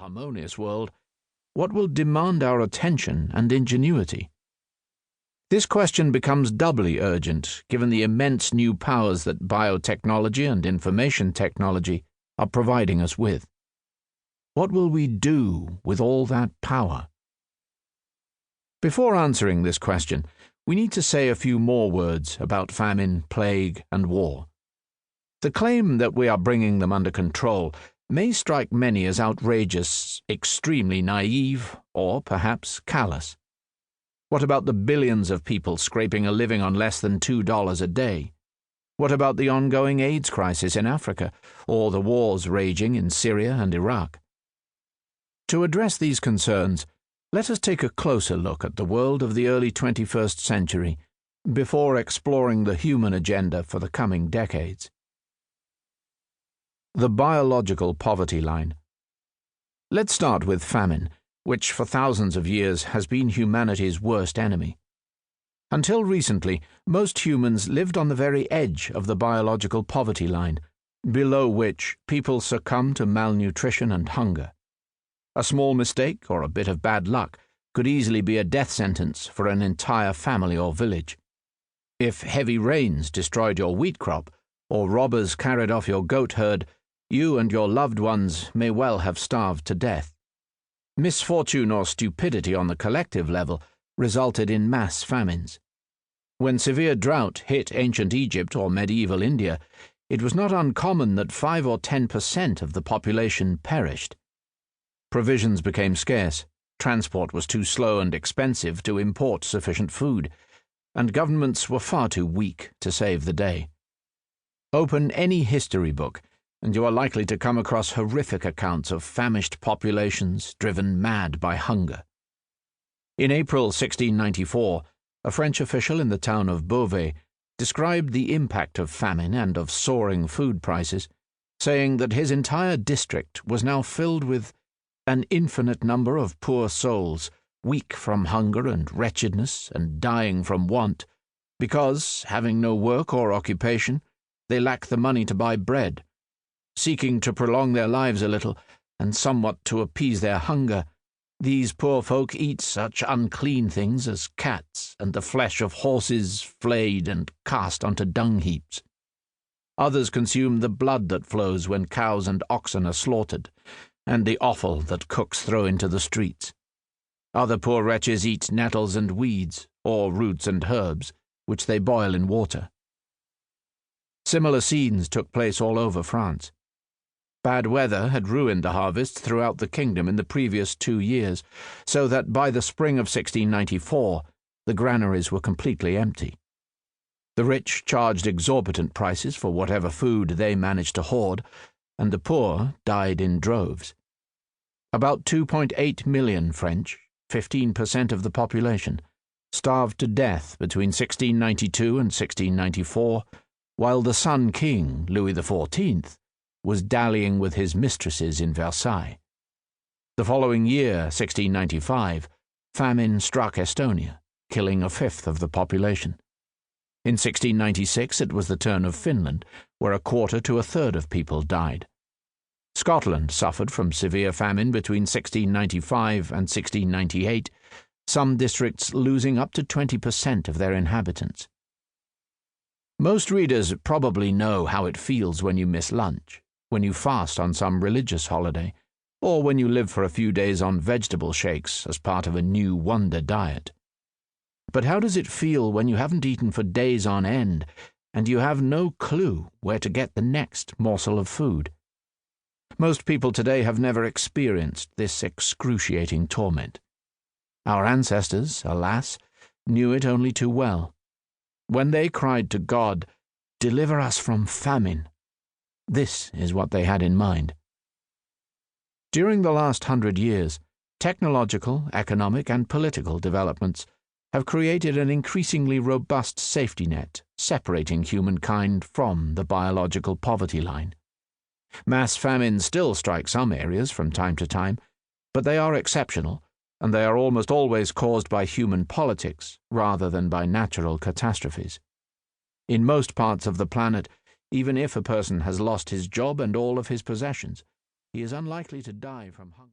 harmonious world, what will demand our attention and ingenuity? This question becomes doubly urgent given the immense new powers that biotechnology and information technology are providing us with. What will we do with all that power? Before answering this question, we need to say a few more words about famine, plague, and war. The claim that we are bringing them under control may strike many as outrageous, extremely naive, or perhaps callous. What about the billions of people scraping a living on less than $2 a day? What about the ongoing AIDS crisis in Africa, or the wars raging in Syria and Iraq? To address these concerns, let us take a closer look at the world of the early 21st century before exploring the human agenda for the coming decades. The biological poverty line. Let's start with famine, which for thousands of years has been humanity's worst enemy. Until recently, most humans lived on the very edge of the biological poverty line, below which people succumb to malnutrition and hunger. A small mistake or a bit of bad luck could easily be a death sentence for an entire family or village. If heavy rains destroyed your wheat crop, or robbers carried off your goat herd, you and your loved ones may well have starved to death. Misfortune or stupidity on the collective level resulted in mass famines. When severe drought hit ancient Egypt or medieval India, it was not uncommon that 5 or 10% of the population perished. Provisions became scarce, transport was too slow and expensive to import sufficient food, and governments were far too weak to save the day. Open any history book, and you are likely to come across horrific accounts of famished populations driven mad by hunger. In April 1694, a French official in the town of Beauvais described the impact of famine and of soaring food prices, saying that his entire district was now filled with an infinite number of poor souls, weak from hunger and wretchedness and dying from want, because, having no work or occupation, they lack the money to buy bread. Seeking to prolong their lives a little, and somewhat to appease their hunger, these poor folk eat such unclean things as cats and the flesh of horses flayed and cast onto dung heaps. Others consume the blood that flows when cows and oxen are slaughtered, and the offal that cooks throw into the streets. Other poor wretches eat nettles and weeds, or roots and herbs, which they boil in water. Similar scenes took place all over France. Bad weather had ruined the harvests throughout the kingdom in the previous 2 years, so that by the spring of 1694 the granaries were completely empty. The rich charged exorbitant prices for whatever food they managed to hoard, and the poor died in droves. About 2.8 million French, 15% of the population, starved to death between 1692 and 1694, while the Sun King, Louis XIV, was dallying with his mistresses in Versailles. The following year, 1695, famine struck Estonia, killing a fifth of the population. In 1696 it was the turn of Finland, where a quarter to a third of people died. Scotland suffered from severe famine between 1695 and 1698, some districts losing up to 20% of their inhabitants. Most readers probably know how it feels when you miss lunch, when you fast on some religious holiday, or when you live for a few days on vegetable shakes as part of a new wonder diet. But how does it feel when you haven't eaten for days on end, and you have no clue where to get the next morsel of food? Most people today have never experienced this excruciating torment. Our ancestors, alas, knew it only too well. When they cried to God, "Deliver us from famine," this is what they had in mind. During the last 100 years, technological, economic, and political developments have created an increasingly robust safety net separating humankind from the biological poverty line. Mass famines still strike some areas from time to time, but they are exceptional, and they are almost always caused by human politics rather than by natural catastrophes. In most parts of the planet, even if a person has lost his job and all of his possessions, he is unlikely to die from hunger.